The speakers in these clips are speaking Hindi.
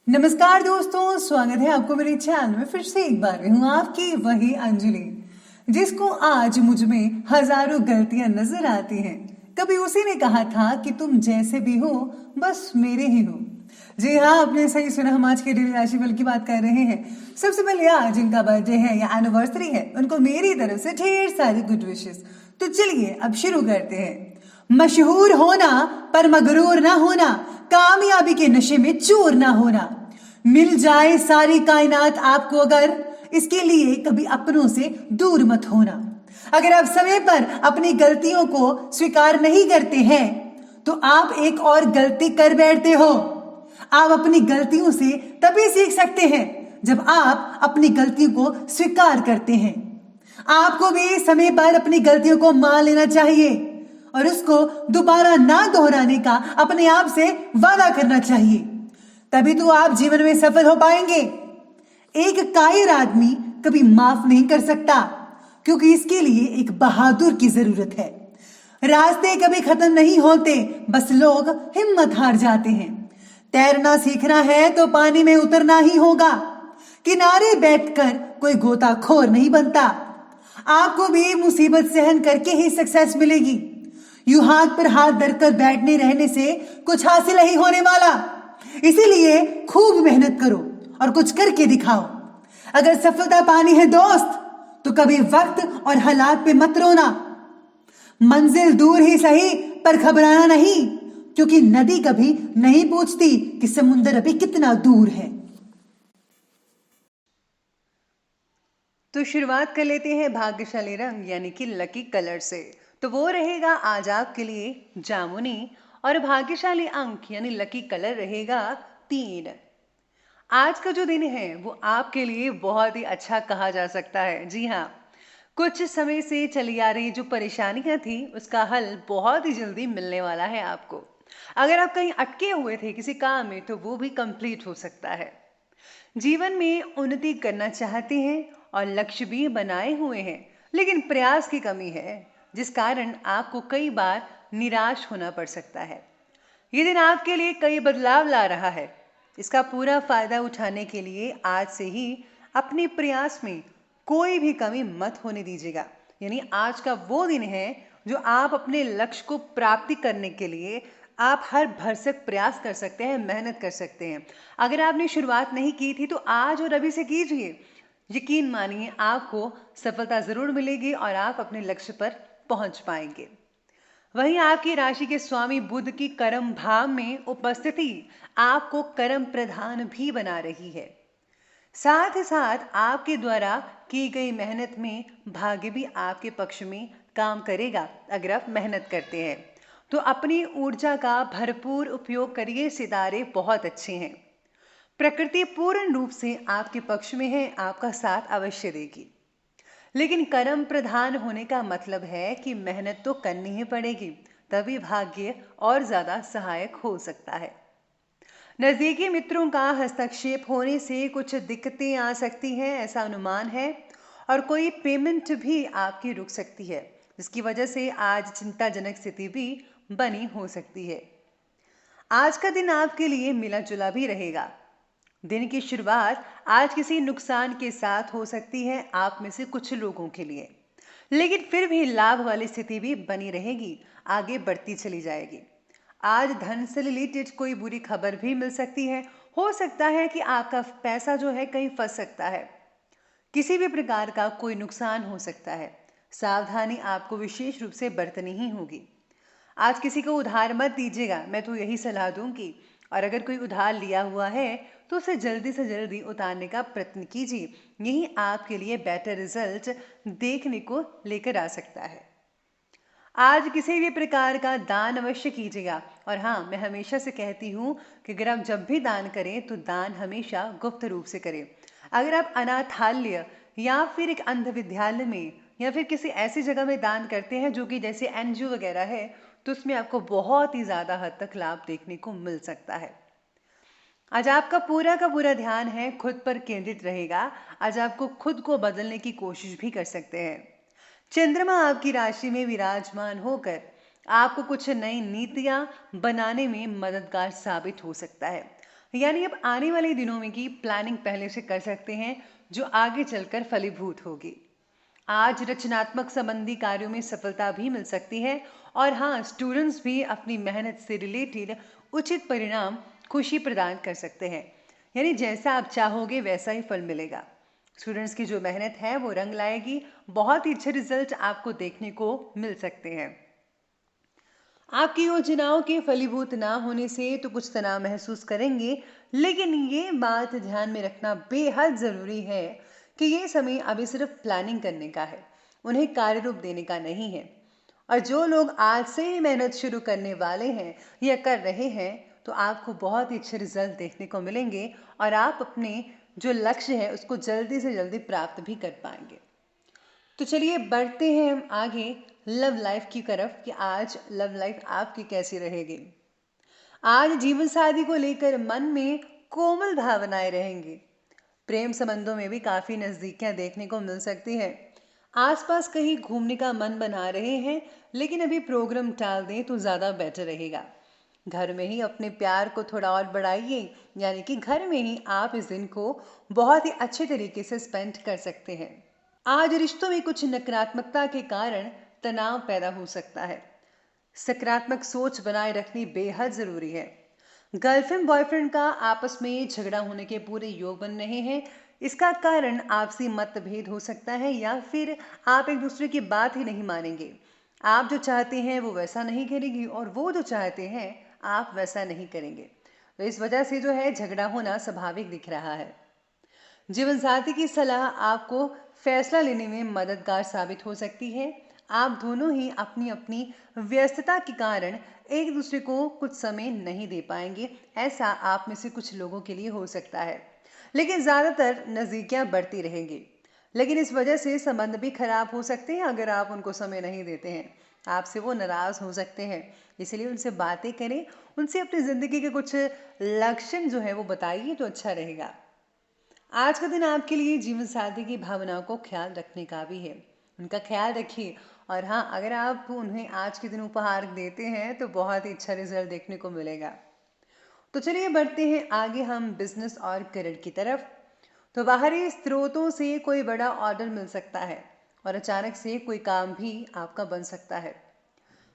नमस्कार दोस्तों, स्वागत है आपको मेरे चैनल में। फिर से एक बार मैं हूँ आपकी वही अंजलि, जिसको आज मुझ में हजारों गलतियां नजर आती हैं। कभी उसी ने कहा था कि तुम जैसे भी हो बस मेरे ही हो। जी हाँ, आपने सही सुना, हम आज के डेली राशिफल की बात कर रहे हैं। सबसे पहले आज जिनका बर्थडे है या एनिवर्सरी है, उनको मेरी तरफ से ढेर सारी गुड विशेस। तो चलिए अब शुरू करते हैं। मशहूर होना पर मगरूर ना होना, कामयाबी के नशे में चूर ना होना, मिल जाए सारी कायनात आपको अगर, इसके लिए कभी अपनों से दूर मत होना। अगर आप समय पर अपनी गलतियों को स्वीकार नहीं करते हैं तो आप एक और गलती कर बैठते हो। आप अपनी गलतियों से तभी सीख सकते हैं जब आप अपनी गलतियों को स्वीकार करते हैं। आपको भी समय पर अपनी गलतियों को मान लेना चाहिए और उसको दोबारा ना दोहराने का अपने आप से वादा करना चाहिए। तभी तो आप जीवन में सफल हो पाएंगे। एक कायर आदमी कभी माफ नहीं कर सकता, क्योंकि इसके लिए एक बहादुर की जरूरत है। रास्ते कभी खत्म नहीं होते, बस लोग हिम्मत हार जाते हैं। तैरना सीखना है तो पानी में उतरना ही होगा। किनारे बैठकर कोई गोताखोर नहीं बनता। आपको भी मुसीबत सहन करके ही सक्सेस मिलेगी। यूं हाथ पर हाथ धरकर बैठने रहने से कुछ हासिल नहीं होने वाला। इसीलिए खूब मेहनत करो और कुछ करके दिखाओ। अगर सफलता पानी है दोस्त, तो कभी वक्त और हालात पे मत रोना। मंजिल दूर ही सही पर घबराना नहीं, क्योंकि नदी कभी नहीं पूछती कि समुंदर अभी कितना दूर है। तो शुरुआत कर लेते हैं भाग्यशाली रंग यानी कि लकी कलर से। तो वो रहेगा आज आपके लिए जामुनी, और भाग्यशाली अंक यानी लकी कलर रहेगा 3। आज का जो दिन है वो आपके लिए बहुत ही अच्छा कहा जा सकता है। जी हाँ, कुछ समय से चली आ रही जो परेशानियां थी उसका हल बहुत ही जल्दी मिलने वाला है आपको। अगर आप कहीं अटके हुए थे किसी काम में तो वो भी कंप्लीट हो सकता है। जीवन में उन्नति करना चाहते हैं और लक्ष्य भी बनाए हुए हैं, लेकिन प्रयास की कमी है, जिस कारण आपको कई बार निराश होना पड़ सकता है। ये दिन आपके लिए कई बदलाव ला रहा है। इसका पूरा फायदा उठाने के लिए आज से ही अपने प्रयास में कोई भी कमी मत होने दीजिएगा। यानी आज का वो दिन है जो आप अपने लक्ष्य को प्राप्ति करने के लिए आप हर भरसक प्रयास कर सकते हैं, मेहनत कर सकते हैं। अगर आपने शुरुआत नहीं की थी तो आज और अभी से कीजिए। यकीन मानिए आपको सफलता जरूर मिलेगी और आप अपने लक्ष्य पर पहुंच पाएंगे। वहीं आपकी राशि के स्वामी बुध की कर्म भाव में उपस्थिति आपको कर्म प्रधान भी बना रही है। साथ ही साथ आपके द्वारा की गई मेहनत में भाग्य भी आपके पक्ष में काम करेगा। अगर आप मेहनत करते हैं तो अपनी ऊर्जा का भरपूर उपयोग करिए। सितारे बहुत अच्छे हैं। प्रकृति पूर्ण रूप से आपके पक्ष में है, आपका साथ अवश्य देगी। लेकिन कर्म प्रधान होने का मतलब है कि मेहनत तो करनी ही पड़ेगी, तभी भाग्य और ज्यादा सहायक हो सकता है। नजदीकी मित्रों का हस्तक्षेप होने से कुछ दिक्कतें आ सकती हैं, ऐसा अनुमान है। और कोई पेमेंट भी आपकी रुक सकती है, जिसकी वजह से आज चिंताजनक स्थिति भी बनी हो सकती है। आज का दिन आपके लिए मिला जुला भी रहेगा। दिन की शुरुआत आज किसी नुकसान के साथ हो सकती है आप में से कुछ लोगों के लिए, लेकिन फिर भी लाभ वाली स्थिति भी बनी रहेगी, आगे बढ़ती चली जाएगी। आज धन से रिलेटेड कोई बुरी खबर भी मिल सकती है। हो सकता है कि आपका पैसा जो है कहीं फंस सकता है। किसी भी प्रकार का कोई नुकसान हो सकता है। सावधानी आपको विशेष रूप से बरतनी ही होगी। आज किसी को उधार मत दीजिएगा, मैं तो यही सलाह दूंगी। और अगर कोई उधार लिया हुआ है तो उसे जल्दी से जल्दी उतारने का प्रयत्न कीजिए। यही आपके लिए बेटर रिजल्ट देखने को लेकर आ सकता है। आज किसी भी प्रकार का दान अवश्य कीजिएगा। और हाँ, मैं हमेशा से कहती हूँ कि अगर आप जब भी दान करें तो दान हमेशा गुप्त रूप से करें। अगर आप अनाथालय या फिर एक अंध विद्यालय में या फिर किसी ऐसी जगह में दान करते हैं जो कि जैसे एनजीओ वगैरह है, तो उसमें आपको बहुत ही ज्यादा हद तक लाभ देखने को मिल सकता है। आज आपका पूरा का पूरा ध्यान है खुद पर केंद्रित रहेगा। आज आपको खुद को बदलने की कोशिश भी कर सकते हैं। चंद्रमा आपकी राशि में विराजमान होकर आपको कुछ नई नीतियां बनाने में मददगार साबित हो सकता है। यानी अब आने वाले दिनों में की प्लानिंग पहले से कर सकते हैं, जो आगे चलकर फलीभूत होगी। आज रचनात्मक संबंधी कार्यों में सफलता भी मिल सकती है, और हाँ, स्टूडेंट्स भी अपनी मेहनत से रिलेटेड उचित परिणाम खुशी प्रदान कर सकते हैं। यानी जैसा आप चाहोगे वैसा ही फल मिलेगा। स्टूडेंट्स की जो मेहनत है वो रंग लाएगी, बहुत ही अच्छे रिजल्ट आपको देखने को मिल सकते हैं। आपकी योजनाओं के फलीभूत ना होने से तो कुछ तनाव महसूस करेंगे, लेकिन ये बात ध्यान में रखना बेहद जरूरी है कि ये समय अभी सिर्फ प्लानिंग करने का है, उन्हें कार्य रूप देने का नहीं है। और जो लोग आज से ही मेहनत शुरू करने वाले हैं या कर रहे हैं, तो आपको बहुत ही अच्छे रिजल्ट देखने को मिलेंगे, और आप अपने जो लक्ष्य है उसको जल्दी से जल्दी प्राप्त भी कर पाएंगे। तो चलिए बढ़ते हैं हम आगे लव लाइफ की तरफ कि आज लव लाइफ आपकी कैसी रहेगी। आज जीवन साथी को लेकर मन में कोमल भावनाएं रहेंगी। प्रेम संबंधों में भी काफी नजदीकियां देखने को मिल सकती है। आसपास कहीं घूमने का मन बना रहे हैं, लेकिन अभी प्रोग्राम टाल दें तो ज्यादा बेटर रहेगा। घर में ही अपने प्यार को थोड़ा और बढ़ाइए, यानी कि घर में ही आप इस दिन को बहुत ही अच्छे तरीके से स्पेंड कर सकते हैं। आज रिश्तों में कुछ नकारात्मकता के कारण तनाव पैदा हो सकता है। सकारात्मक सोच बनाए रखनी बेहद जरूरी है। गर्लफ्रेंड बॉयफ्रेंड का आपस में झगड़ा होने के पूरे योग बन रहे हैं। इसका कारण आपसी मतभेद हो सकता है, या फिर आप एक दूसरे की बात ही नहीं मानेंगे। आप जो चाहते हैं वो वैसा नहीं करेंगी, और वो जो चाहते हैं आप वैसा नहीं करेंगे। तो इस वजह से जो है झगड़ा होना स्वाभाविक दिख रहा है। जीवन साथी की सलाह आपको फैसला लेने में मददगार साबित हो सकती है। आप दोनों ही अपनी अपनी व्यस्तता के कारण एक दूसरे को कुछ समय नहीं दे पाएंगे, ऐसा आप में से कुछ लोगों के लिए हो सकता है। लेकिन ज़्यादातर नज़दीकियां बढ़ती रहेंगी, लेकिन इस वजह से संबंध भी खराब हो सकते हैं। अगर आप उनको समय नहीं देते हैं, आपसे वो नाराज़ हो सकते हैं। इसलिए उनसे बातें करें, उनसे अपनी ज़िंदगी के कुछ लक्षण जो है वो बताइए तो अच्छा रहेगा। आज का दिन आपके लिए जीवन साथी की भावनाओं को ख्याल रखने का भी है। उनका ख्याल रखिए, और हाँ, अगर आप उन्हें आज के दिन उपहार देते हैं तो बहुत ही अच्छा रिजल्ट देखने को मिलेगा। तो चलिए बढ़ते हैं आगे हम बिजनेस और करियर की तरफ। तो बाहरी स्रोतों से कोई बड़ा ऑर्डर मिल सकता है, और अचानक से कोई काम भी आपका बन सकता है।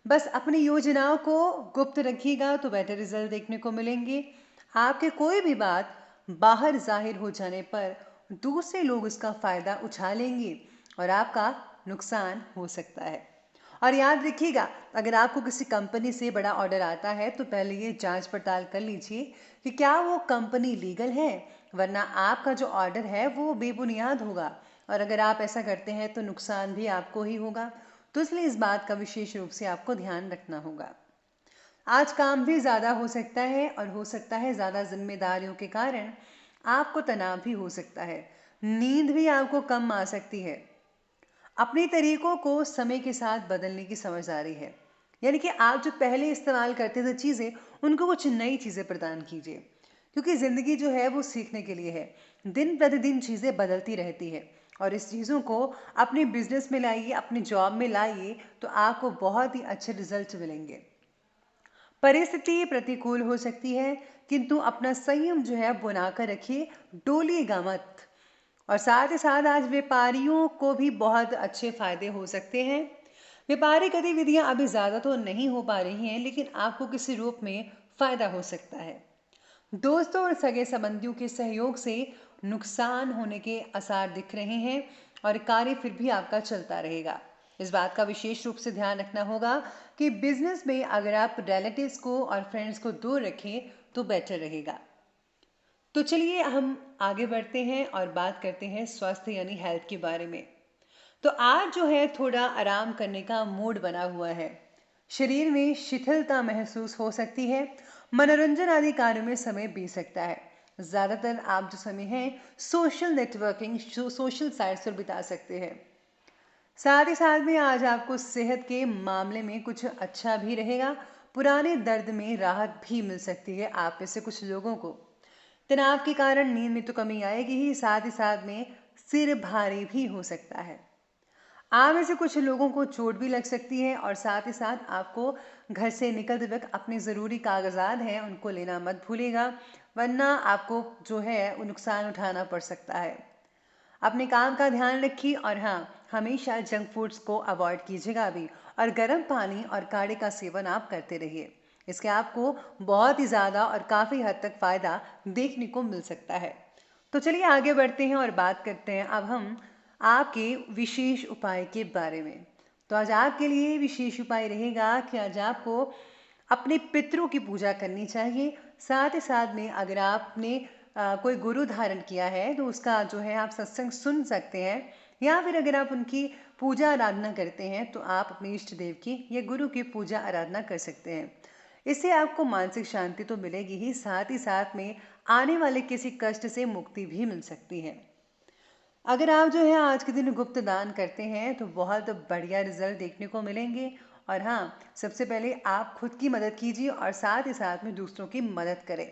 बस अपनी योजनाओं को गुप्त रखिएगा तो बेटर रिजल्ट देखने को मिलेंगे। आपके कोई भी बात बाहर जाहिर हो जाने पर दूसरे लोग उसका फायदा उठा लेंगे, और आपका नुकसान हो सकता है। और याद रखिएगा, अगर आपको किसी कंपनी से बड़ा ऑर्डर आता है तो पहले ये जांच पड़ताल कर लीजिए कि क्या वो कंपनी लीगल है, वरना आपका जो ऑर्डर है वो बेबुनियाद होगा, और अगर आप ऐसा करते हैं तो नुकसान भी आपको ही होगा। तो इसलिए इस बात का विशेष रूप से आपको ध्यान रखना होगा। आज काम भी ज़्यादा हो सकता है, और हो सकता है ज़्यादा जिम्मेदारियों के कारण आपको तनाव भी हो सकता है। नींद भी आपको कम आ सकती है। अपने तरीकों को समय के साथ बदलने की समझदारी है। यानी कि आप जो पहले इस्तेमाल करते थे चीज़ें, उनको कुछ नई चीज़ें प्रदान कीजिए, क्योंकि ज़िंदगी जो है वो सीखने के लिए है। दिन प्रतिदिन चीज़ें बदलती रहती है, और इस चीज़ों को अपने बिजनेस में लाइए, अपने जॉब में लाइए, तो आपको बहुत ही अच्छे रिजल्ट मिलेंगे। परिस्थिति प्रतिकूल हो सकती है, किंतु अपना संयम जो है बनाकर रखिए, डोलिएगा मत। और साथ ही साथ आज व्यापारियों को भी बहुत अच्छे फायदे हो सकते हैं। व्यापारिक गतिविधियां अभी ज़्यादा तो नहीं हो पा रही हैं, लेकिन आपको किसी रूप में फायदा हो सकता है। दोस्तों और सगे संबंधियों के सहयोग से नुकसान होने के आसार दिख रहे हैं, और कार्य फिर भी आपका चलता रहेगा। इस बात का विशेष रूप से ध्यान रखना होगा कि बिजनेस में अगर आप रिलेटिव्स को और फ्रेंड्स को दूर रखें तो बेटर रहेगा। तो चलिए हम आगे बढ़ते हैं और बात करते हैं स्वास्थ्य यानी हेल्थ के बारे में। तो आज जो है थोड़ा आराम करने का मूड बना हुआ है। शरीर में शिथिलता महसूस हो सकती है। मनोरंजन आदि कार्यों में समय बीत सकता है। ज़्यादातर आप जो समय है सोशल नेटवर्किंग, सोशल साइट्स पर बिता सकते हैं। साथ ही साथ में आज आपको सेहत के मामले में कुछ अच्छा भी रहेगा। पुराने दर्द में राहत भी मिल सकती है आप में से कुछ लोगों को। तनाव के कारण नींद में तो कमी आएगी ही, साथ ही साथ में सिर भारी भी हो सकता है। आप में से कुछ लोगों को चोट भी लग सकती है, और साथ ही साथ आपको घर से निकलते वक्त अपने ज़रूरी कागजात हैं उनको लेना मत भूलिएगा। वरना आपको जो है वो नुकसान उठाना पड़ सकता है। अपने काम का ध्यान रखिए और हाँ, हमेशा जंक फूड्स को अवॉइड कीजिएगा भी, और गर्म पानी और काढ़े का सेवन आप करते रहिए। इसके आपको बहुत ही ज़्यादा और काफ़ी हद तक फ़ायदा देखने को मिल सकता है। तो चलिए आगे बढ़ते हैं और बात करते हैं अब हम आपके विशेष उपाय के बारे में। तो आज आपके लिए विशेष उपाय रहेगा कि आज आपको अपने पितरों की पूजा करनी चाहिए। साथ ही साथ में अगर आपने कोई गुरु धारण किया है तो उसका जो है आप सत्संग सुन सकते हैं, या फिर अगर आप उनकी पूजा आराधना करते हैं तो आप अपने इष्ट देव की या गुरु की पूजा आराधना कर सकते हैं। इससे आपको मानसिक शांति तो मिलेगी ही, साथ ही साथ में आने वाले किसी कष्ट से मुक्ति भी मिल सकती है। अगर आप जो है आज के दिन गुप्त दान करते हैं तो बहुत बढ़िया रिजल्ट देखने को मिलेंगे। और हाँ, सबसे पहले आप खुद की मदद कीजिए और साथ ही साथ में दूसरों की मदद करें।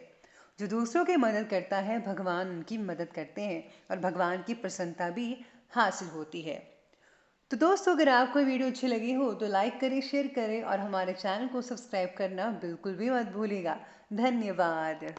जो दूसरों की मदद करता है भगवान उनकी मदद करते हैं और भगवान की प्रसन्नता भी हासिल होती है। तो दोस्तों, अगर आपको वीडियो अच्छी लगी हो तो लाइक करें, शेयर करें और हमारे चैनल को सब्सक्राइब करना बिल्कुल भी मत भूलिएगा। धन्यवाद।